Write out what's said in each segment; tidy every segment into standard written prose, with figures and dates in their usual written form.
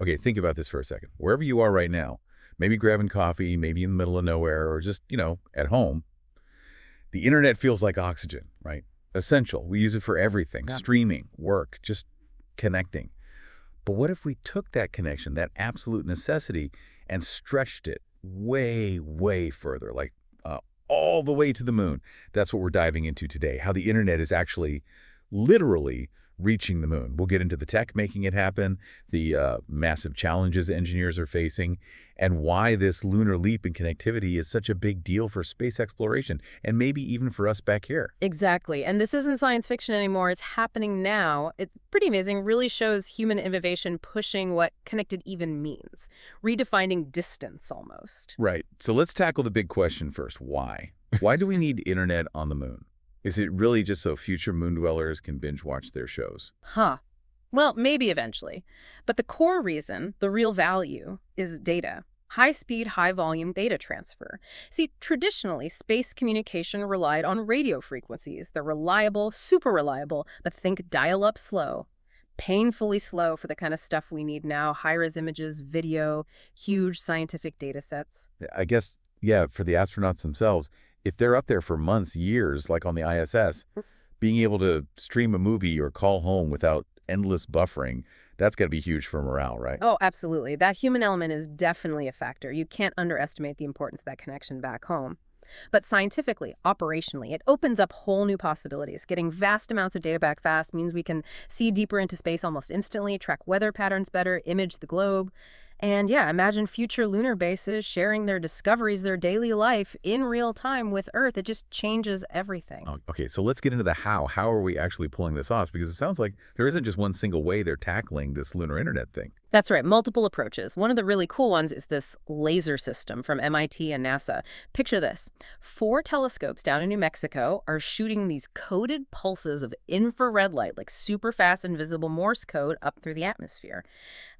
Okay, think about this for a second. Wherever you are right now, maybe grabbing coffee, maybe in the middle of nowhere, or just, at home, the internet feels like oxygen, right? Essential. We use it for everything, Yeah. streaming, work, just connecting. But what if we took that connection, that absolute necessity, and stretched it way, way further, like uh, all the way to the moon? That's what we're diving into today, how the internet is actually literally reaching the moon. We'll get into the tech making it happen, the massive challenges engineers are facing, and why this lunar leap in connectivity is such a big deal for space exploration, and maybe even for us back here. Exactly. And this isn't science fiction anymore. It's happening now. It's pretty amazing. Really shows human innovation pushing what connected even means, redefining distance almost. Right. So let's tackle the big question first. Why? Why do we need internet on the moon? Is it really just so future moon dwellers can binge watch their shows? Huh. Well, maybe eventually. But the core reason, the real value, is data. High-speed, high-volume data transfer. See, traditionally, space communication relied on radio frequencies. They're reliable, super reliable, but think dial-up slow. Painfully slow for the kind of stuff we need now. High-res images, video, huge scientific data sets. I guess, yeah, for the astronauts themselves, if they're up there for months, years, like on the ISS, being able to stream a movie or call home without endless buffering, that's got to be huge for morale, right? Oh, absolutely. That human element is definitely a factor. You can't underestimate the importance of that connection back home. But scientifically, operationally, it opens up whole new possibilities. Getting vast amounts of data back fast means we can see deeper into space almost instantly, track weather patterns better, image the globe. And yeah, imagine future lunar bases sharing their discoveries, their daily life in real time with Earth. It just changes everything. Okay, so let's get into the how. How are we actually pulling this off? Because it sounds like there isn't just one single way they're tackling this lunar internet thing. That's right, multiple approaches. One of the really cool ones is this laser system from MIT and NASA. Picture this. 4 telescopes down in New Mexico are shooting these coded pulses of infrared light, like super fast invisible Morse code, up through the atmosphere.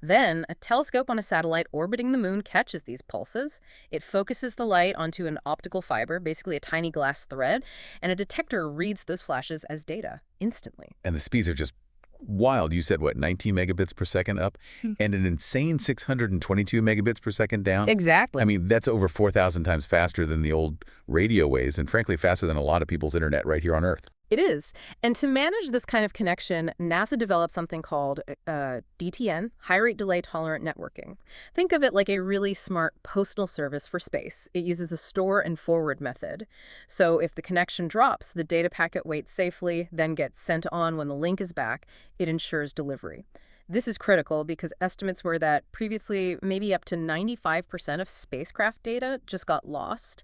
Then, a telescope on a satellite orbiting the moon catches these pulses. It focuses the light onto an optical fiber, basically a tiny glass thread, and a detector reads those flashes as data instantly. And the speeds are just wild. You said, what, 19 megabits per second up and an insane 622 megabits per second down? Exactly. I mean, that's over 4,000 times faster than the old radio waves and frankly faster than a lot of people's internet right here on Earth. It is. And to manage this kind of connection, NASA developed something called DTN, High Rate Delay Tolerant Networking. Think of it like a really smart postal service for space. It uses a store and forward method. So if the connection drops, the data packet waits safely, then gets sent on when the link is back. It ensures delivery. This is critical because estimates were that previously maybe up to 95% of spacecraft data just got lost.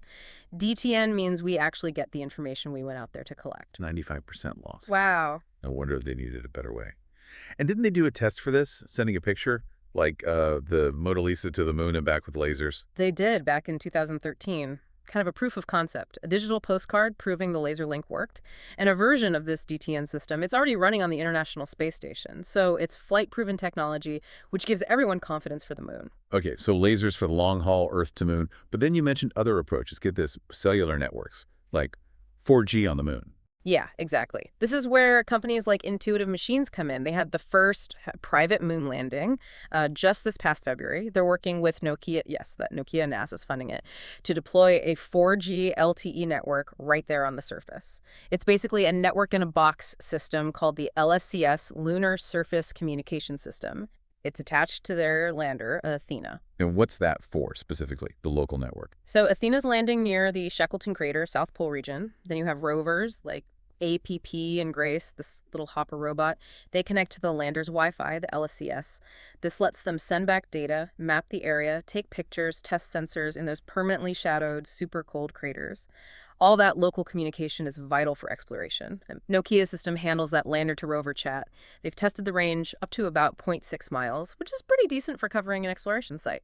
DTN means we actually get the information we went out there to collect. 95% loss. Wow. No wonder they needed a better way. And didn't they do a test for this, sending a picture? Like the Mona Lisa to the moon and back with lasers? They did back in 2013. Kind of a proof of concept, a digital postcard proving the laser link worked, and a version of this DTN system. It's already running on the International Space Station, so it's flight-proven technology, which gives everyone confidence for the moon. Okay, so lasers for the long haul, Earth to moon. But then you mentioned other approaches. Get this, cellular networks, like 4G on the moon. Yeah, exactly. This is where companies like Intuitive Machines come in. They had the first private moon landing just this past February. They're working with Nokia, yes, that Nokia and NASA's funding it, to deploy a 4G LTE network right there on the surface. It's basically a network-in-a-box system called the LSCS, Lunar Surface Communication System. It's attached to their lander, Athena. And what's that for, specifically, the local network? So Athena's landing near the Shackleton Crater, South Pole region. Then you have rovers like APP and Grace, this little hopper robot. They connect to the lander's Wi-Fi, the LSCS. This lets them send back data, map the area, take pictures, test sensors in those permanently shadowed, super cold craters. All that local communication is vital for exploration. And Nokia's system handles that lander-to-rover chat. They've tested the range up to about 0.6 miles, which is pretty decent for covering an exploration site.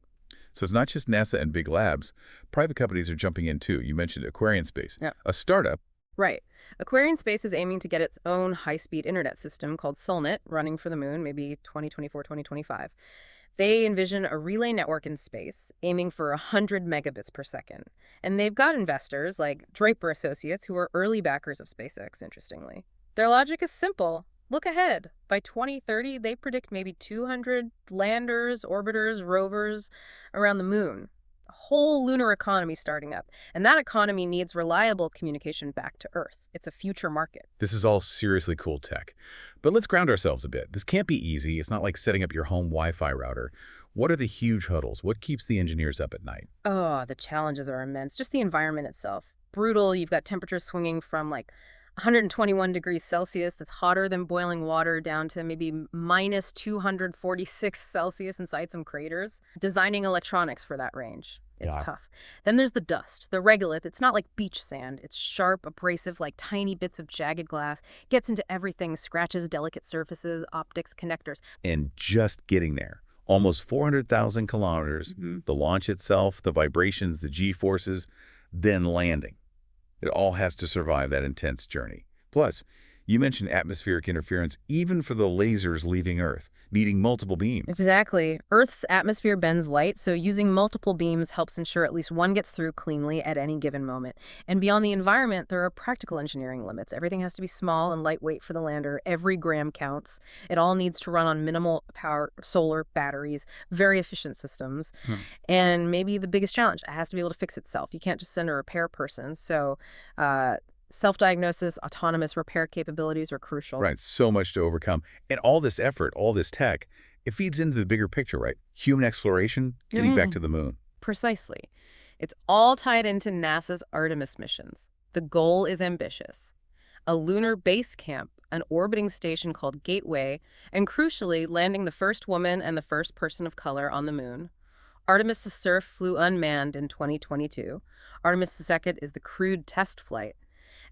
So it's not just NASA and big labs. Private companies are jumping in, too. You mentioned Aquarian Space, Yeah. a startup. Right. Aquarian Space is aiming to get its own high-speed internet system called Solnet running for the moon, maybe 2024, 2025. They envision a relay network in space, aiming for 100 megabits per second. And they've got investors like Draper Associates, who are early backers of SpaceX, interestingly. Their logic is simple. Look ahead. By 2030, they predict maybe 200 landers, orbiters, rovers around the moon. A whole lunar economy starting up. And that economy needs reliable communication back to Earth. It's a future market. This is all seriously cool tech. But let's ground ourselves a bit. This can't be easy. It's not like setting up your home Wi-Fi router. What are the huge hurdles? What keeps the engineers up at night? Oh, the challenges are immense. Just the environment itself. Brutal. You've got temperatures swinging from like 121 degrees Celsius, that's hotter than boiling water, down to maybe minus 246 Celsius inside some craters. Designing electronics for that range, it's Yeah. tough. Then there's the dust, the regolith. It's not like beach sand. It's sharp, abrasive, like tiny bits of jagged glass. Gets into everything, scratches delicate surfaces, optics, connectors. And just getting there. Almost 400,000 kilometers, the launch itself, the vibrations, the G-forces, then landing. It all has to survive that intense journey. Plus, you mentioned atmospheric interference even for the lasers leaving Earth, needing multiple beams. Exactly. Earth's atmosphere bends light, so using multiple beams helps ensure at least one gets through cleanly at any given moment. And beyond the environment, there are practical engineering limits. Everything has to be small and lightweight for the lander. Every gram counts. It all needs to run on minimal power, solar batteries, very efficient systems. And maybe the biggest challenge, it has to be able to fix itself. You can't just send a repair person. So, self-diagnosis, autonomous repair capabilities are crucial. Right, so much to overcome. And all this effort, all this tech, it feeds into the bigger picture, right? Human exploration, getting back to the moon. Precisely. It's all tied into NASA's Artemis missions. The goal is ambitious. A lunar base camp, an orbiting station called Gateway, and crucially, landing the first woman and the first person of color on the moon. Artemis the Surf flew unmanned in 2022. Artemis II is the crewed test flight.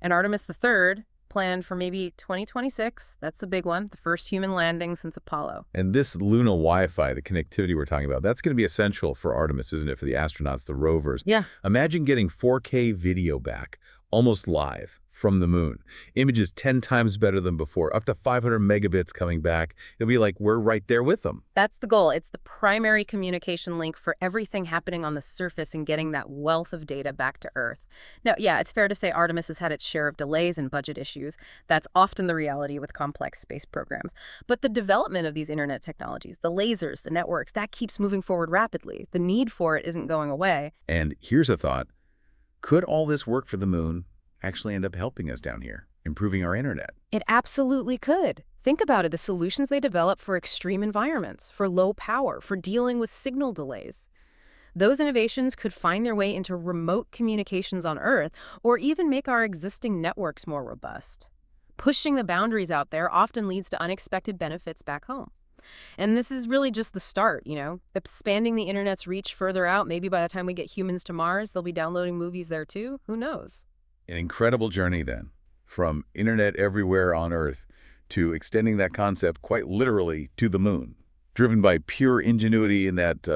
And Artemis III, planned for maybe 2026, that's the big one, the first human landing since Apollo. And this lunar Wi-Fi, the connectivity we're talking about, that's going to be essential for Artemis, isn't it? For the astronauts, the rovers. Yeah. Imagine getting 4K video back, almost live, from the moon. Images 10 times better than before, up to 500 megabits coming back. It'll be like we're right there with them. That's the goal. It's the primary communication link for everything happening on the surface and getting that wealth of data back to Earth. Now, yeah, it's fair to say Artemis has had its share of delays and budget issues. That's often the reality with complex space programs. But the development of these internet technologies, the lasers, the networks, that keeps moving forward rapidly. The need for it isn't going away. And here's a thought. Could all this work for the moon actually end up helping us down here, improving our internet? It absolutely could. Think about it, the solutions they develop for extreme environments, for low power, for dealing with signal delays. Those innovations could find their way into remote communications on Earth, or even make our existing networks more robust. Pushing the boundaries out there often leads to unexpected benefits back home. And this is really just the start, expanding the internet's reach further out. Maybe by the time we get humans to Mars, they'll be downloading movies there too. Who knows? An incredible journey then, from internet everywhere on Earth to extending that concept quite literally to the moon, driven by pure ingenuity and that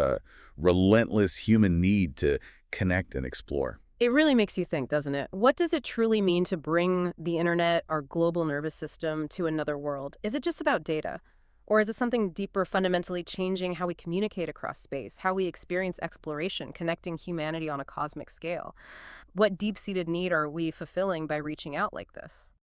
relentless human need to connect and explore. It really makes you think, doesn't it? What does it truly mean to bring the internet, our global nervous system, to another world? Is it just about data? Or is it something deeper, fundamentally changing how we communicate across space, how we experience exploration, connecting humanity on a cosmic scale? What deep-seated need are we fulfilling by reaching out like this?